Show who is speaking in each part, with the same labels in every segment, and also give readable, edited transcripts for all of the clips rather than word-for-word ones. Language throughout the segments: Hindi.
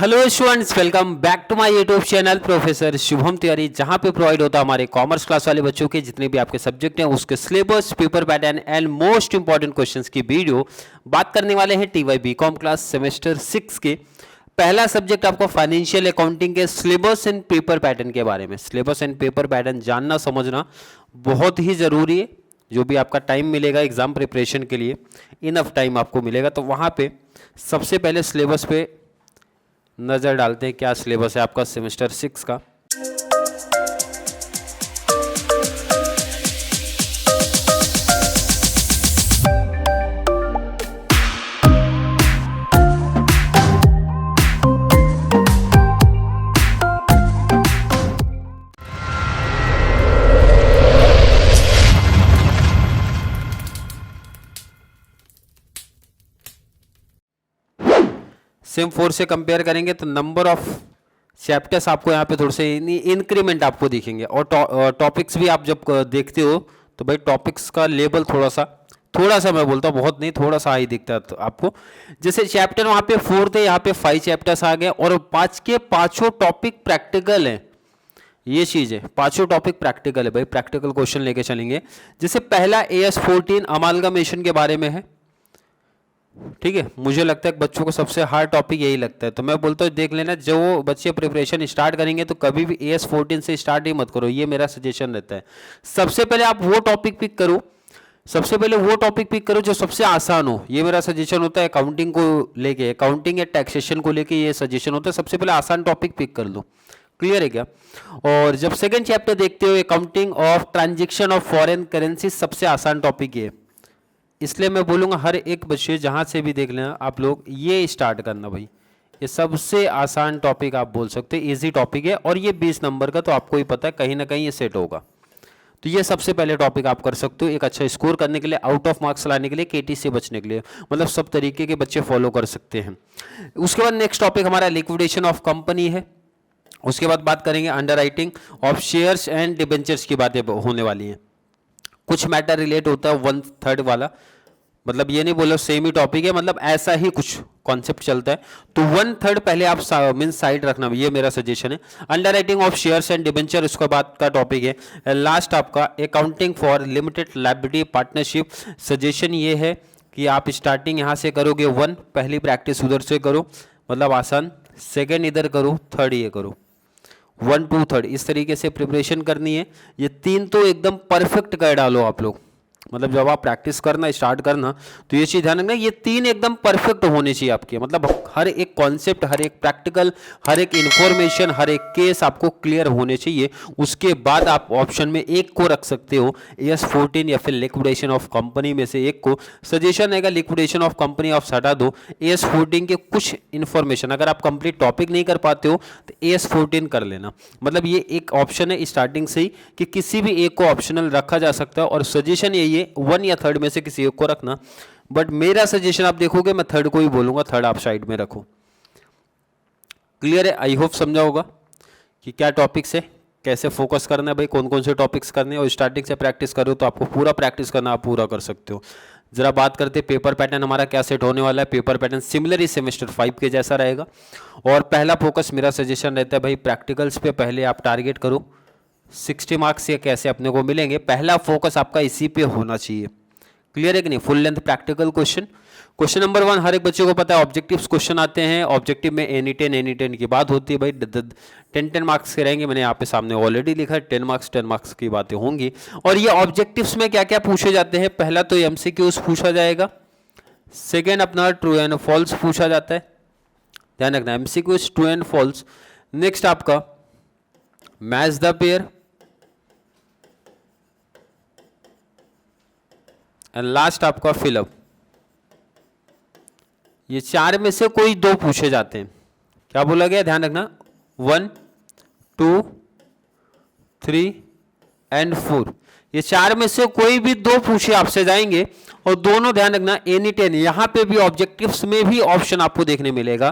Speaker 1: Hello students, welcome back to my YouTube channel professor Shubham Tiwari, जहां पे प्रोवाइड होता है हमारे कॉमर्स क्लास वाले बच्चों के जितने भी आपके सब्जेक्ट हैं उसके syllabus, paper pattern and most important questions की वीडियो। बात करने वाले हैं टीवाई बीकॉम क्लास सेमेस्टर 6 के पहला सब्जेक्ट आपको फाइनेंशियल अकाउंटिंग के सिलेबस एंड पेपर पैटर्न के बारे में। सिलेबस एंड पेपर पैटर्न जानना समझना बहुत ही ज़रूरी है। जो भी आपका टाइम मिलेगा एग्जाम प्रिपरेशन के लिए, इनफ टाइम आपको मिलेगा, तो वहाँ पे सबसे पहले सिलेबस पे नज़र डालते हैं। क्या सिलेबस है आपका सेमेस्टर 6 का। सेम 4 से कंपेयर करेंगे तो नंबर ऑफ चैप्टर्स आपको यहाँ पे थोड़े से इंक्रीमेंट आपको दिखेंगे। और टॉपिक्स भी आप जब देखते हो तो भाई टॉपिक्स का लेवल थोड़ा सा मैं बोलता हूँ, बहुत नहीं, थोड़ा सा हाई दिखता है तो आपको। जैसे चैप्टर वहाँ पे 4 थे, यहाँ पे 5 चैप्टर्स आ गए और 5 के 5 टॉपिक प्रैक्टिकल हैं। ये चीज़ है, 5 टॉपिक प्रैक्टिकल है भाई, प्रैक्टिकल क्वेश्चन लेके चलेंगे। जैसे पहला AS14 अमालगमेशन के बारे में है, ठीक है। मुझे लगता है बच्चों को सबसे हार्ड टॉपिक यही लगता है, तो मैं बोलता हूँ देख लेना। जो बच्चे प्रिपरेशन स्टार्ट करेंगे तो कभी भी AS14 से स्टार्ट ही मत करो, ये मेरा सजेशन रहता है। सबसे पहले आप वो टॉपिक पिक करो, जो सबसे आसान हो। ये मेरा सजेशन होता है अकाउंटिंग को लेके, अकाउंटिंग या टैक्सेशन को लेके ये सजेशन होता है। सबसे पहले आसान टॉपिक पिक कर लो, क्लियर है क्या। और जब सेकेंड चैप्टर देखते हो accounting of transaction of foreign currency, सबसे आसान टॉपिक ये, इसलिए मैं बोलूँगा हर एक बच्चे जहाँ से भी देख लेना आप लोग ये स्टार्ट करना भाई। ये सबसे आसान टॉपिक आप बोल सकते हैं, इजी टॉपिक है और ये 20 नंबर का, तो आपको ही पता है कहीं ना कहीं ये सेट होगा। तो ये सबसे पहले टॉपिक आप कर सकते हो एक अच्छा स्कोर करने के लिए, आउट ऑफ मार्क्स लाने के लिए, KT से बचने के लिए, मतलब सब तरीके के बच्चे फॉलो कर सकते हैं। उसके बाद नेक्स्ट टॉपिक हमारा लिक्विडेशन ऑफ कंपनी है। उसके बाद बात करेंगे under writing of shares and debentures की बातें होने वाली हैं। कुछ मैटर रिलेट होता है 1/3 वाला, मतलब ये नहीं बोलो सेम ही टॉपिक है, मतलब ऐसा ही कुछ कॉन्सेप्ट चलता है। तो 1/3 पहले आप मीन साइड रखना, ये मेरा सजेशन है। Under writing of shares and debenture उसके बाद का टॉपिक है। लास्ट आपका accounting for limited liability partnership. Suggestion ये है कि आप स्टार्टिंग यहाँ से करोगे 1, पहली प्रैक्टिस उधर से करो, मतलब आसान। सेकेंड इधर करो, थर्ड ये करो, 1 2 3 इस तरीके से प्रिपरेशन करनी है। ये 3 तो एकदम परफेक्ट कर डालो आप लोग, मतलब जब आप प्रैक्टिस करना स्टार्ट करना तो ये चीज़ ध्यान रखना, ये 3 एकदम परफेक्ट होने चाहिए आपके, मतलब हर एक कॉन्सेप्ट, हर एक प्रैक्टिकल, हर एक इंफॉर्मेशन, हर एक केस आपको क्लियर होने चाहिए। उसके बाद आप ऑप्शन में एक को रख सकते हो, AS14 या फिर लिक्विडेशन ऑफ कंपनी में से एक को। सजेशन रहेगा लिक्विडेशन ऑफ कंपनी ऑफ हटा दो, AS14 के कुछ इंफॉर्मेशन अगर आप कंप्लीट टॉपिक नहीं कर पाते हो तो AS14 कर लेना। मतलब ये एक ऑप्शन है स्टार्टिंग से ही कि किसी भी एक को ऑप्शनल रखा जा सकता है, और सजेशन यही है 1 या 3 में से किसी एक को रखना। बट मेरा सजेशन आप देखोगे मैं 3 को ही बोलूंगा, 3 आप साइड में रखो। क्लियर है, आई होप समझा होगा कि क्या टॉपिक्स है, कैसे फोकस करना है भाई, कौन कौन से टॉपिक्स करने हैं। और स्टार्टिंग से प्रैक्टिस करो तो आपको पूरा प्रैक्टिस करना, आप पूरा कर सकते हो। जरा बात करते हैं पेपर पैटर्न हमारा क्या सेट होने वाला है। पेपर पैटर्न सिमिलर ही सेमेस्टर 5 के जैसा रहेगा। और पहला फोकस मेरा सजेशन रहता है भाई प्रैक्टिकल्स पे पहले आप टारगेट करो। 60 मार्क्स ये कैसे अपने को मिलेंगे, पहला फोकस आपका इसी पे होना चाहिए। क्लियर है कि नहीं। Full length practical question. Question number 1 हर एक बच्चे को पता है, ऑब्जेक्टिव्स क्वेश्चन आते हैं। ऑब्जेक्टिव में एनी 10 की बात होती है भाई, 10 मार्क्स के रहेंगे। मैंने यहाँ पे सामने ऑलरेडी लिखा है 10 मार्क्स की बातें होंगी। और ये ऑब्जेक्टिव्स में क्या क्या पूछे जाते हैं, पहला तो MCQs पूछा जाएगा, सेकेंड अपना ट्रू एंड फॉल्स पूछा जाता है, ध्यान रखना MCQs true and false. Next आपका match the pair, and last आपका फिलअप। ये 4 में से कोई 2 पूछे जाते हैं। क्या बोला गया, ध्यान रखना, 1 2 3 एंड 4, ये 4 में से कोई भी 2 पूछे आपसे जाएंगे। और दोनों ध्यान रखना एनी 10, यहां पे भी ऑब्जेक्टिव्स में भी ऑप्शन आपको देखने मिलेगा।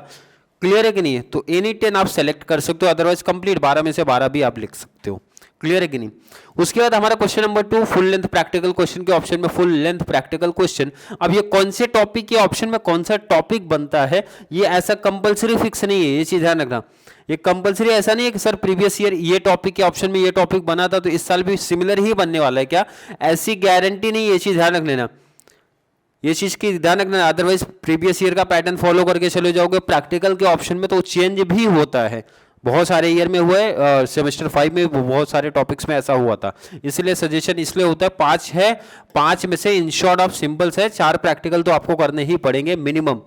Speaker 1: क्लियर है कि नहीं है। तो एनी 10 आप सेलेक्ट कर सकते हो, अदरवाइज कंप्लीट 12 में से 12 भी आप लिख सकते हो। क्लियर है कि नहीं। उसके बाद हमारा question number 2 full length practical question के ऑप्शन में फुल लेंथ प्रैक्टिकल क्वेश्चन। अब ये कौन से टॉपिक के ऑप्शन में कौन सा टॉपिक बनता है, ये ऐसा कंपलसरी फिक्स नहीं है, ये चीज ध्यान रखना। ये कंपलसरी ऐसा नहीं है कि सर प्रीवियस ईयर ये टॉपिक के ऑप्शन में ये टॉपिक बना था तो इस साल भी सिमिलर ही बनने वाला है क्या, ऐसी गारंटी नहीं, ये चीज ध्यान रख लेना, ये चीज की ध्यान रखना। अदरवाइज प्रीवियस ईयर का पैटर्न फॉलो करके चले जाओगे प्रैक्टिकल के ऑप्शन में तो चेंज भी होता है, बहुत सारे ईयर में हुआ है, सेमेस्टर 5 में बहुत सारे टॉपिक्स में ऐसा हुआ था। इसलिए सजेशन इसलिए होता है 5 है, 5 में से इन शॉर्ट ऑफ सिंपल्स है, 4 प्रैक्टिकल तो आपको करने ही पड़ेंगे मिनिमम,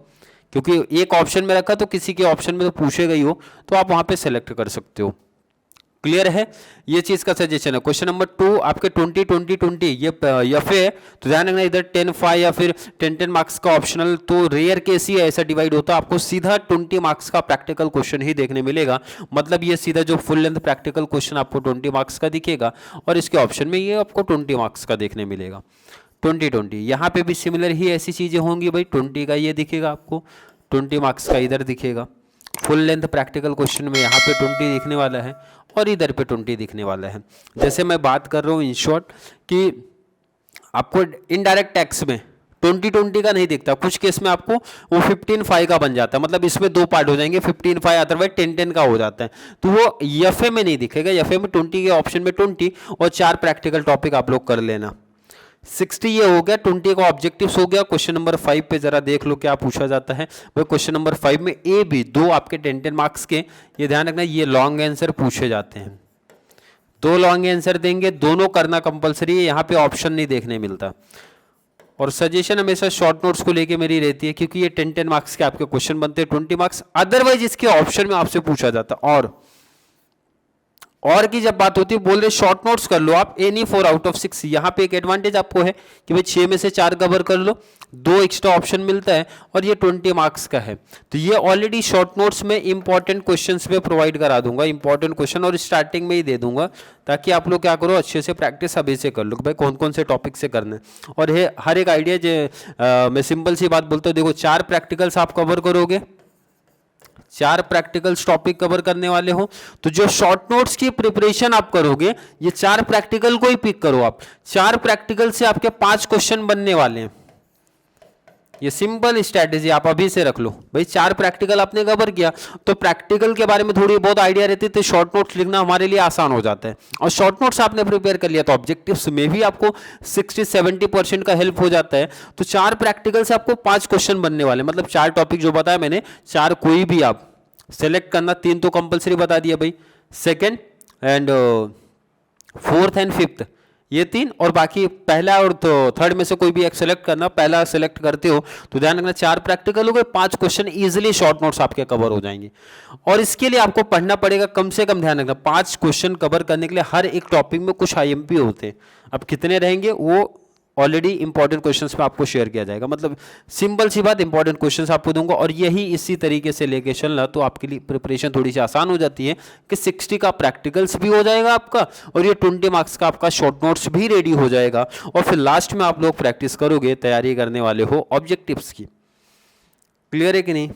Speaker 1: क्योंकि एक ऑप्शन में रखा तो किसी के ऑप्शन में तो पूछेगा ही हो, तो आप वहां पे सेलेक्ट कर सकते हो। क्लियर है, ये चीज का सजेशन है। क्वेश्चन नंबर 2 आपके 20 ये एफए है तो ध्यान रखना, इधर 10-5 या फिर 10 मार्क्स का ऑप्शनल, तो रेयर केस ही ऐसा डिवाइड होता है। आपको सीधा 20 मार्क्स का प्रैक्टिकल क्वेश्चन ही देखने मिलेगा, मतलब ये सीधा जो फुल लेंथ प्रैक्टिकल क्वेश्चन आपको 20 मार्क्स का दिखेगा और इसके ऑप्शन में ये आपको 20 मार्क्स का देखने मिलेगा। 20 यहाँ पे भी सिमिलर ही ऐसी चीजें होंगी भाई, 20 का ये दिखेगा आपको, 20 मार्क्स का इधर दिखेगा। फुल लेंथ प्रैक्टिकल क्वेश्चन में यहाँ पे 20 दिखने वाला है और इधर पे 20 दिखने वाला है। जैसे मैं बात कर रहा हूँ इन शॉर्ट कि आपको इनडायरेक्ट टैक्स में 20 का नहीं दिखता, कुछ केस में आपको वो 15-5 का बन जाता है, मतलब इसमें 2 पार्ट हो जाएंगे, 15-5 अदरवाइज 10-10 का हो जाता है, तो वो एफए में नहीं दिखेगा। एफए में 20 के ऑप्शन में 20 और 4 प्रैक्टिकल टॉपिक आप लोग कर लेना। 60 ये हो गया, 20 का ऑब्जेक्टिव्स हो गया। क्वेश्चन नंबर 5 पे जरा देख लो क्या पूछा जाता है भाई। क्वेश्चन नंबर 5 में ए बी 2 आपके 10 मार्क्स के, ये ध्यान रखना ये लॉन्ग आंसर पूछे जाते हैं, 2 लॉन्ग आंसर देंगे, दोनों करना कंपलसरी है, यहाँ पे ऑप्शन नहीं देखने मिलता। और सजेशन हमेशा शॉर्ट नोट्स को लेके मेरी रहती है, क्योंकि ये 10 मार्क्स के आपके क्वेश्चन बनते हैं, 20 मार्क्स, अदरवाइज इसके ऑप्शन में आपसे पूछा जाता। और की जब बात होती है बोल रहे शॉर्ट नोट्स कर लो आप, एनी 4 आउट ऑफ 6, यहाँ पे एक एडवांटेज आपको है कि भाई 6 में से 4 कवर कर लो, 2 एक्स्ट्रा ऑप्शन मिलता है और ये 20 मार्क्स का है, तो ये ऑलरेडी शॉर्ट नोट्स में इंपॉर्टेंट क्वेश्चंस में प्रोवाइड करा दूंगा, इंपॉर्टेंट क्वेश्चन और स्टार्टिंग में ही दे दूंगा, ताकि आप लोग क्या करो अच्छे से प्रैक्टिस अभी से कर लो भाई कौन कौन से टॉपिक से करना है। और हर एक आइडिया जो मैं सिंपल सी बात बोलता हूँ, देखो 4 प्रैक्टिकल्स आप कवर करोगे, 4 प्रैक्टिकल्स टॉपिक कवर करने वाले हो, तो जो शॉर्ट नोट्स की प्रिपरेशन आप करोगे ये 4 प्रैक्टिकल को ही पिक करो आप, 4 प्रैक्टिकल से आपके 5 क्वेश्चन बनने वाले हैं। ये सिंपल स्ट्रेटेजी आप अभी से रख लो भाई, 4 प्रैक्टिकल आपने कवर किया तो प्रैक्टिकल के बारे में थोड़ी बहुत आइडिया रहती है, तो शॉर्ट नोट्स लिखना हमारे लिए आसान हो जाता है। और शॉर्ट नोट्स आपने प्रिपेयर कर लिया तो ऑब्जेक्टिव्स में भी आपको 60-70% का हेल्प हो जाता है। तो 4 प्रैक्टिकल से आपको 5 क्वेश्चन बनने वाले, मतलब 4 टॉपिक जो बताया मैंने, 4 कोई भी आप सेलेक्ट करना, 3 तो कंपलसरी बता दिया भाई, second and 4th and 5th ये 3, और बाकी पहला और तो थर्ड में से कोई भी एक सेलेक्ट करना। पहला सेलेक्ट करते हो तो ध्यान रखना 4 प्रैक्टिकल हो गए, 5 क्वेश्चन इजीली शॉर्ट नोट्स आपके कवर हो जाएंगे। और इसके लिए आपको पढ़ना पड़ेगा कम से कम, ध्यान रखना 5 क्वेश्चन कवर करने के लिए हर एक टॉपिक में कुछ आईएमपी होते हैं। अब कितने रहेंगे वो ऑलरेडी इंपॉर्टेंट क्वेश्चंस में आपको शेयर किया जाएगा, मतलब सिंपल सी बात, इंपॉर्टेंट क्वेश्चंस आपको दूंगा और यही इसी तरीके से लेके चलना, तो आपके लिए प्रिपरेशन थोड़ी सी आसान हो जाती है कि 60 का प्रैक्टिकल्स भी हो जाएगा आपका और ये 20 मार्क्स का आपका शॉर्ट नोट्स भी रेडी हो जाएगा, और फिर लास्ट में आप लोग प्रैक्टिस करोगे, तैयारी करने वाले हो ऑब्जेक्टिव्स की। क्लियर है कि नहीं?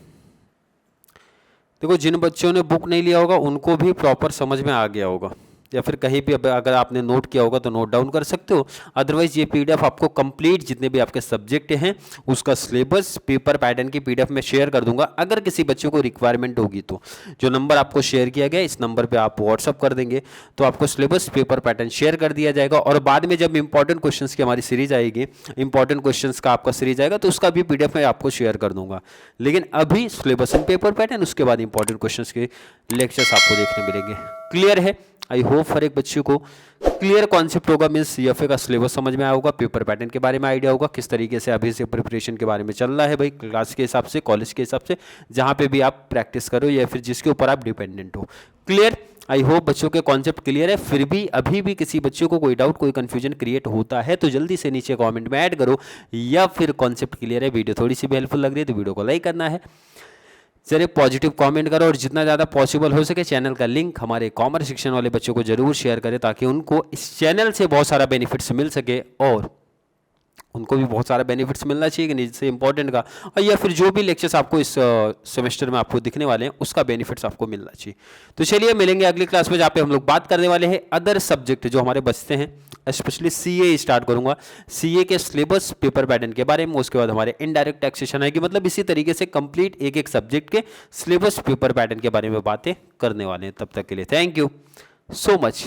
Speaker 1: देखो जिन बच्चों ने बुक नहीं लिया होगा उनको भी प्रॉपर समझ में आ गया होगा, या फिर कहीं पे अगर आपने नोट किया होगा तो नोट डाउन कर सकते हो। अदरवाइज ये पीडीएफ आपको कंप्लीट जितने भी आपके सब्जेक्ट हैं उसका सिलेबस पेपर पैटर्न की पीडीएफ में शेयर कर दूंगा, अगर किसी बच्चे को रिक्वायरमेंट होगी तो। जो नंबर आपको शेयर किया गया इस नंबर पे आप व्हाट्सअप कर देंगे तो आपको सिलेबस पेपर पैटर्न शेयर कर दिया जाएगा, और बाद में जब इंपॉर्टेंट क्वेश्चंस की हमारी सीरीज आएगी, इंपॉर्टेंट क्वेश्चंस का आपका सीरीज आएगा तो उसका भी पीडीएफ में आपको शेयर कर दूंगा। लेकिन अभी सिलेबस एंड पेपर पैटर्न, उसके बाद इंपॉर्टेंट क्वेश्चंस के लेक्चर्स आपको देखने मिलेंगे। क्लियर है? आई होप हर एक बच्चे को क्लियर कॉन्सेप्ट होगा, मीन्स सीएफए का सिलेबस समझ में आया होगा, पेपर पैटर्न के बारे में आइडिया होगा, किस तरीके से अभी से प्रिपरेशन के बारे में चल रहा है भाई, क्लास के हिसाब से, कॉलेज के हिसाब से, जहाँ पे भी आप प्रैक्टिस करो या फिर जिसके ऊपर आप डिपेंडेंट हो। क्लियर? आई होप बच्चों के कॉन्सेप्ट क्लियर है। फिर भी अभी भी किसी बच्चे को कोई डाउट, कोई कंफ्यूजन क्रिएट होता है तो जल्दी से नीचे कमेंट में ऐड करो, या फिर कॉन्सेप्ट क्लियर है, वीडियो थोड़ी सी भी हेल्पफुल लग रही है तो वीडियो को लाइक करना है, जरा पॉजिटिव कमेंट करो, और जितना ज़्यादा पॉसिबल हो सके चैनल का लिंक हमारे कॉमर्स सेक्शन वाले बच्चों को जरूर शेयर करें, ताकि उनको इस चैनल से बहुत सारा बेनिफिट्स मिल सके और उनको भी बहुत सारा बेनिफिट्स मिलना चाहिए कि नहीं, जैसे इंपॉर्टेंट का, और या फिर जो भी लेक्चर्स आपको इस सेमेस्टर में आपको दिखने वाले हैं उसका बेनिफिट्स आपको मिलना चाहिए। तो चलिए मिलेंगे अगली क्लास में, जहाँ पे हम लोग बात करने वाले हैं अदर सब्जेक्ट जो हमारे बचते हैं, स्पेशली सीए स्टार्ट करूंगा, सीए के सिलेबस पेपर पैटर्न के बारे में। उसके बाद हमारे इनडायरेक्ट टैक्सेशन आएगी, मतलब इसी तरीके से कंप्लीट एक एक सब्जेक्ट के सिलेबस पेपर पैटर्न के बारे में बातें करने वाले हैं। तब तक के लिए थैंक यू सो मच।